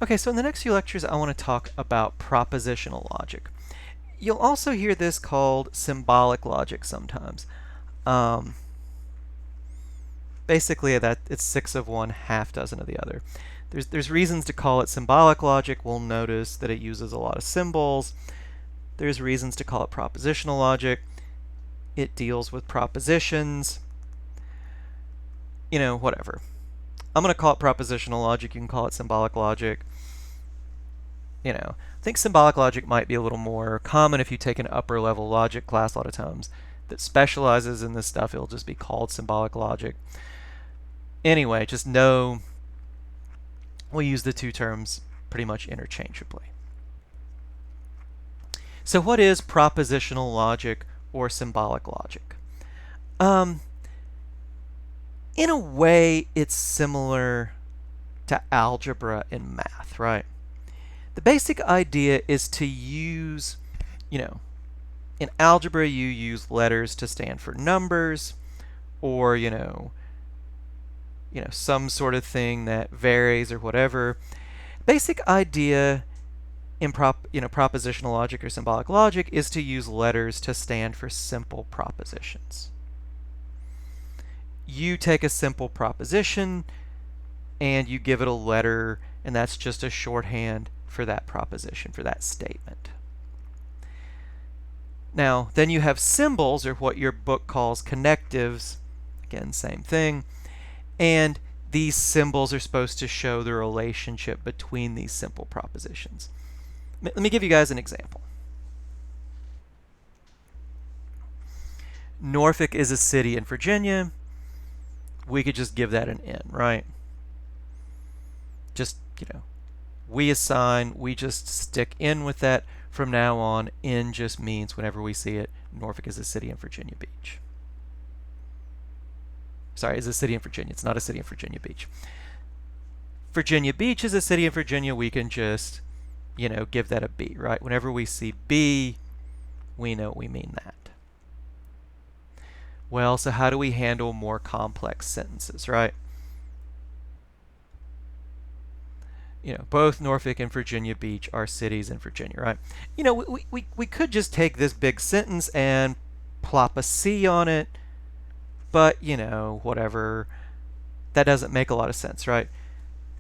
Okay, so in the next few lectures, I want to talk about propositional logic. You'll also hear this called symbolic logic sometimes. Um, Basically, that it's six of one, half dozen of the other. There's reasons to call it symbolic logic. We'll notice that it uses a lot of symbols. There's reasons to call it propositional logic. It deals with propositions. Whatever. I'm going to call it propositional logic. You can call it symbolic logic. I think symbolic logic might be a little more common if you take an upper level logic class a lot of times that specializes in this stuff. It'll just be called symbolic logic. Anyway, just know we'll use the two terms pretty much interchangeably. So what is propositional logic or symbolic logic? In a way, it's similar to algebra in math, right? The basic idea is to use, in algebra you use letters to stand for numbers, or, some sort of thing that varies or whatever. Basic idea in propositional logic or symbolic logic is to use letters to stand for simple propositions. You take a simple proposition and you give it a letter, and that's just a shorthand for that proposition, for that statement. Now, then you have symbols, or what your book calls connectives. Again, same thing. And these symbols are supposed to show the relationship between these simple propositions. Let me give you guys an example. Norfolk is a city in Virginia. We could just give that an N, right? Just, we just stick in with that. From now on, N just means whenever we see it, Norfolk is a city in Virginia Beach. Sorry, is a city in Virginia. It's not a city in Virginia Beach. Virginia Beach is a city in Virginia. We can just, give that a B, right? Whenever we see B, we know we mean that. Well, so how do we handle more complex sentences, right? Both Norfolk and Virginia Beach are cities in Virginia, right? We could just take this big sentence and plop a C on it, but, whatever. That doesn't make a lot of sense, right?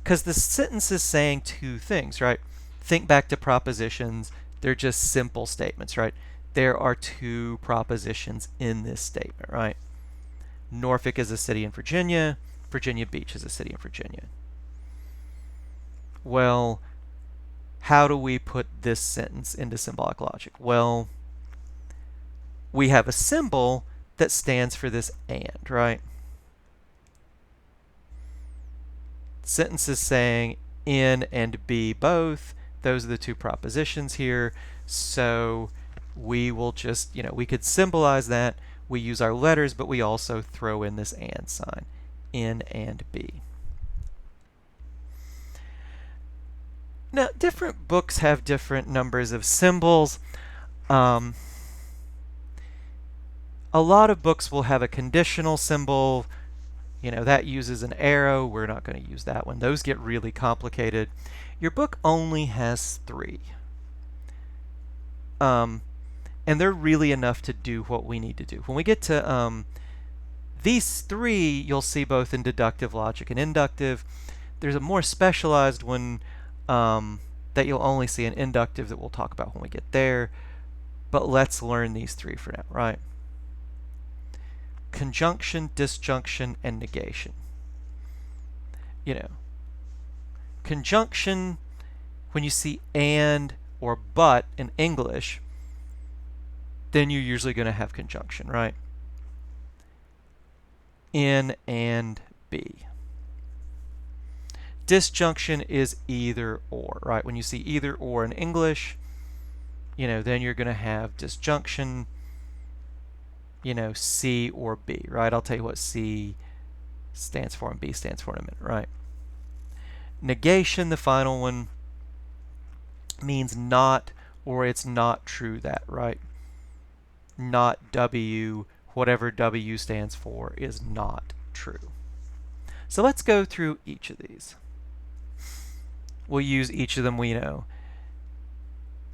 Because the sentence is saying two things, right? Think back to propositions. They're just simple statements, right? There are two propositions in this statement, right? Norfolk is a city in Virginia. Virginia Beach is a city in Virginia. Well, how do we put this sentence into symbolic logic? Well, we have a symbol that stands for this and, right? Sentence is saying N and B both. Those are the two propositions here. So we will just, we could symbolize that. We use our letters, but we also throw in this and sign, N and B. Now, different books have different numbers of symbols. A lot of books will have a conditional symbol. That uses an arrow. We're not going to use that one. Those get really complicated. Your book only has 3. And they're really enough to do what we need to do. When we get to these 3, you'll see both in deductive logic and inductive. There's a more specialized one that you'll only see in inductive that we'll talk about when we get there. But let's learn these 3 for now, right? Conjunction, disjunction, and negation. Conjunction, when you see and or but in English, then you're usually going to have conjunction, right? N and B. Disjunction is either or, right? When you see either or in English, then you're going to have disjunction, C or B, right? I'll tell you what C stands for and B stands for in a minute, right? Negation, the final one, means not or it's not true that, right? Not W, whatever W stands for is not true. So let's go through each of these. We'll use each of them we know.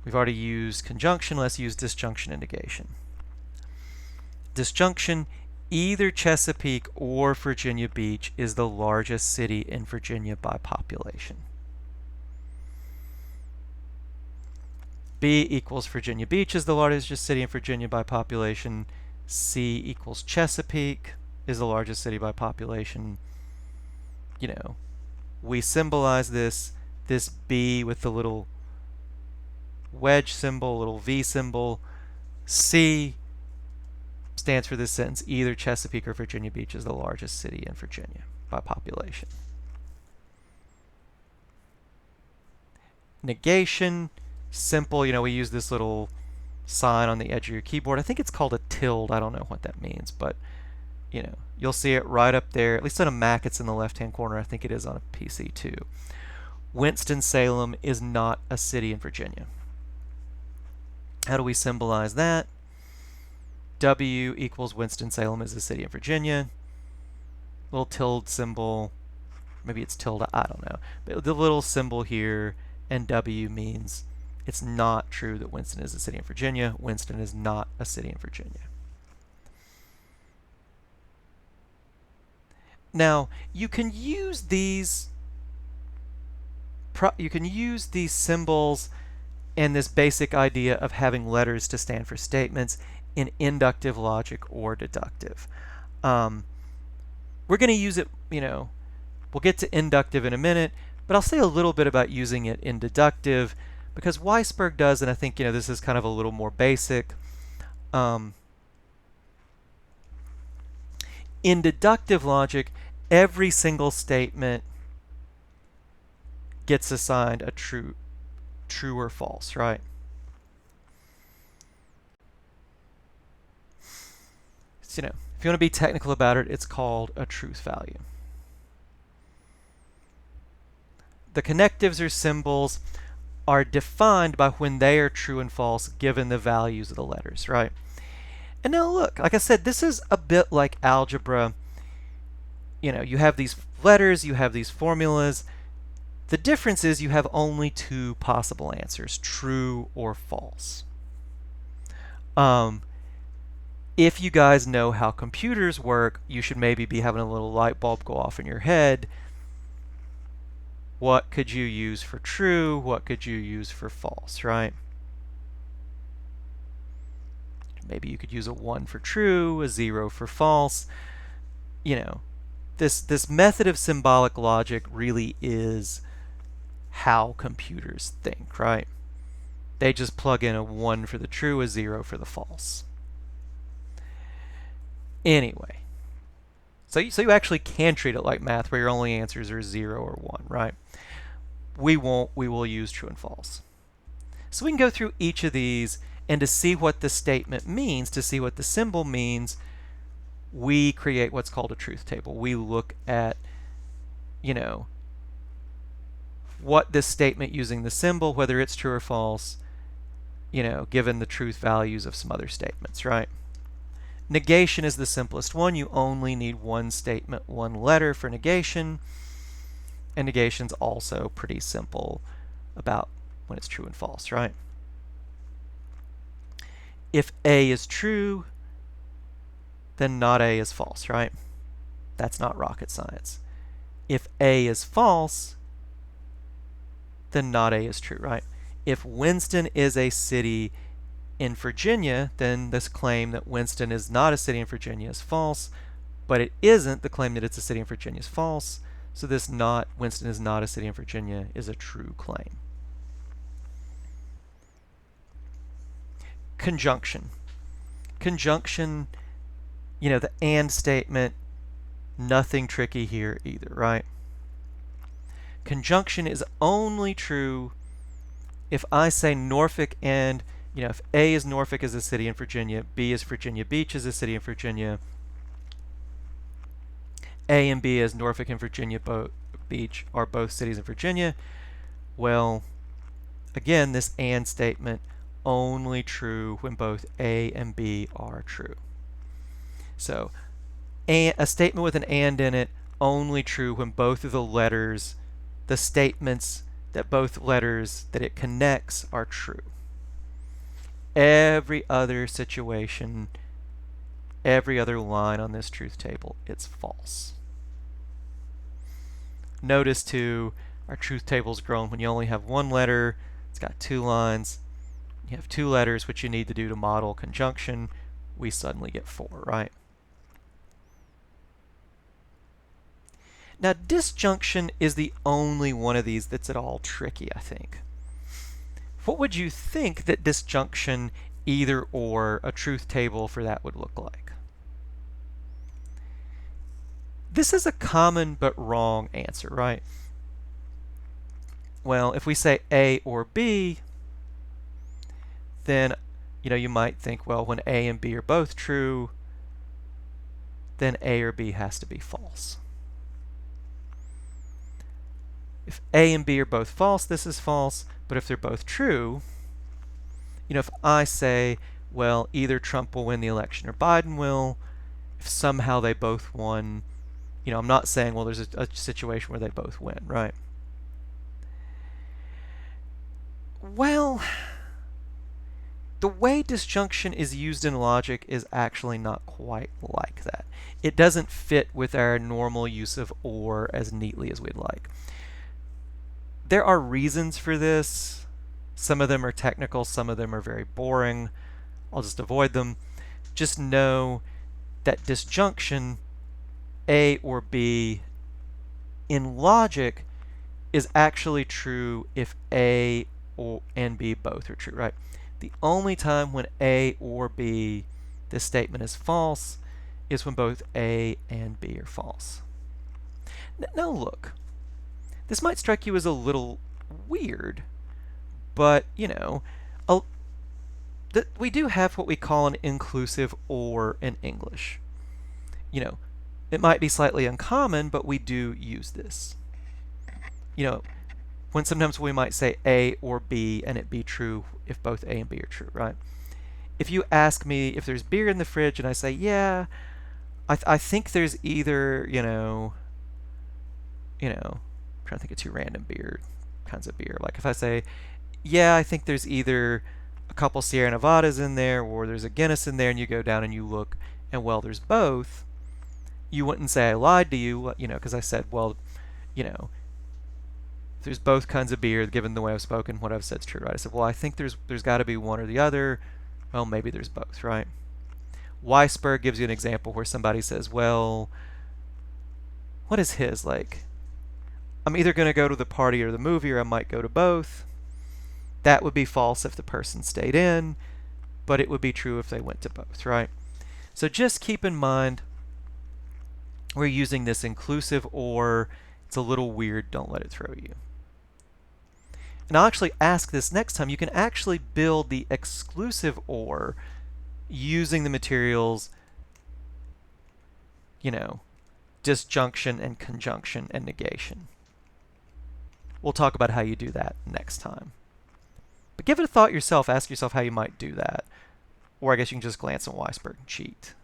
We've already used conjunction, let's use disjunction and negation. Disjunction, either Chesapeake or Virginia Beach is the largest city in Virginia by population. B equals Virginia Beach is the largest city in Virginia by population. C equals Chesapeake is the largest city by population. You know, we symbolize this B with the little wedge symbol, little V symbol. C stands for this sentence, either Chesapeake or Virginia Beach is the largest city in Virginia by population. Negation, simple, you know, we use this little sign on the edge of your keyboard. I think it's called a tilde. I don't know what that means, but you know, you'll see it right up there. At least on a Mac, it's in the left-hand corner. I think it is on a PC too. Winston-Salem is not a city in Virginia. How do we symbolize that? W equals Winston-Salem is a city in Virginia. Little tilde symbol. Maybe it's tilde, I don't know. But the little symbol here, and W means it's not true that Winston is a city in Virginia. Winston is not a city in Virginia. Now, you can use these symbols and this basic idea of having letters to stand for statements in inductive logic or deductive. We're going to use it, you know, we'll get to inductive in a minute, but I'll say a little bit about using it in deductive because Weisberg does, and I think, you know, this is kind of a little more basic. In deductive logic, every single statement gets assigned a true or false, right? So, you know, if you want to be technical about it, it's called a truth value. The connectives or symbols are defined by when they are true and false given the values of the letters, right? And now look, like I said, this is a bit like algebra. You know, you have these letters, you have these formulas. The difference is you have only two possible answers, true or false. If you guys know how computers work, you should maybe be having a little light bulb go off in your head. What could you use for true? What could you use for false, right? Maybe you could use a 1 for true, a 0 for false. You know, this method of symbolic logic really is how computers think, right? They just plug in a 1 for the true, a 0 for the false. Anyway, so you actually can treat it like math where your only answers are 0 or 1, right? We won't. We will use true and false. So we can go through each of these, and to see what the statement means, to see what the symbol means, we create what's called a truth table. We look at, you know, what this statement using the symbol, whether it's true or false, you know, given the truth values of some other statements, right? Negation is the simplest one. You only need one statement, one letter for negation. And negation's also pretty simple about when it's true and false, right? If A is true, then not A is false, right? That's not rocket science. If A is false, then not A is true, right? If Winston is a city in Virginia, then this claim that Winston is not a city in Virginia is false, but it isn't. The claim that it's a city in Virginia is false. So this Winston is not a city in Virginia is a true claim. Conjunction. Conjunction, you know, the and statement, nothing tricky here either, right? Conjunction is only true if I say Norfolk and, you know, if A is Norfolk is a city in Virginia, B is Virginia Beach is a city in Virginia, A and B as Norfolk and Virginia Beach are both cities in Virginia, well, again, this and statement only true when both A and B are true. So a statement with an and in it only true when both of the letters, the statements that both letters that it connects are true. Every other situation, every other line on this truth table, it's false. Notice too, our truth table's grown when you only have one letter. It's got 2 lines. You have 2 letters, which you need to do to model conjunction. We suddenly get 4, right? Now, disjunction is the only one of these that's at all tricky, I think. What would you think that disjunction, either or, a truth table for that would look like? This is a common but wrong answer, right? Well, if we say A or B, then you might think, well, when A and B are both true, then A or B has to be false. If A and B are both false, this is false. But if they're both true, if I say, well, either Trump will win the election or Biden will, if somehow they both won, I'm not saying, well, there's a situation where they both win, right? Well, the way disjunction is used in logic is actually not quite like that. It doesn't fit with our normal use of or as neatly as we'd like. There are reasons for this. Some of them are technical, some of them are very boring. I'll just avoid them. Just know that disjunction, A or B, in logic, is actually true if A and B both are true, right? The only time when A or B, this statement is false, is when both A and B are false. Now look, this might strike you as a little weird, but, we do have what we call an inclusive or in English. It might be slightly uncommon, but we do use this. When sometimes we might say A or B and it be true if both A and B are true, right? If you ask me if there's beer in the fridge and I say, yeah, I think there's either, I'm trying to think of 2 random kinds of beer. Like if I say, yeah, I think there's either a couple Sierra Nevadas in there or there's a Guinness in there, and you go down and you look and, well, there's both, you wouldn't say I lied to you, because I said, well, if there's both kinds of beer, given the way I've spoken, what I've said is true, right? I said, well, I think there's got to be one or the other. Well, maybe there's both, right? Weisberg gives you an example where somebody says, well, what is his? Like, I'm either going to go to the party or the movie, or I might go to both. That would be false if the person stayed in, but it would be true if they went to both, right? So just keep in mind, we're using this inclusive or. It's a little weird. Don't let it throw you. And I'll actually ask this next time. You can actually build the exclusive or using the materials, disjunction and conjunction and negation. We'll talk about how you do that next time. But give it a thought yourself. Ask yourself how you might do that. Or I guess you can just glance on Weisberg and cheat.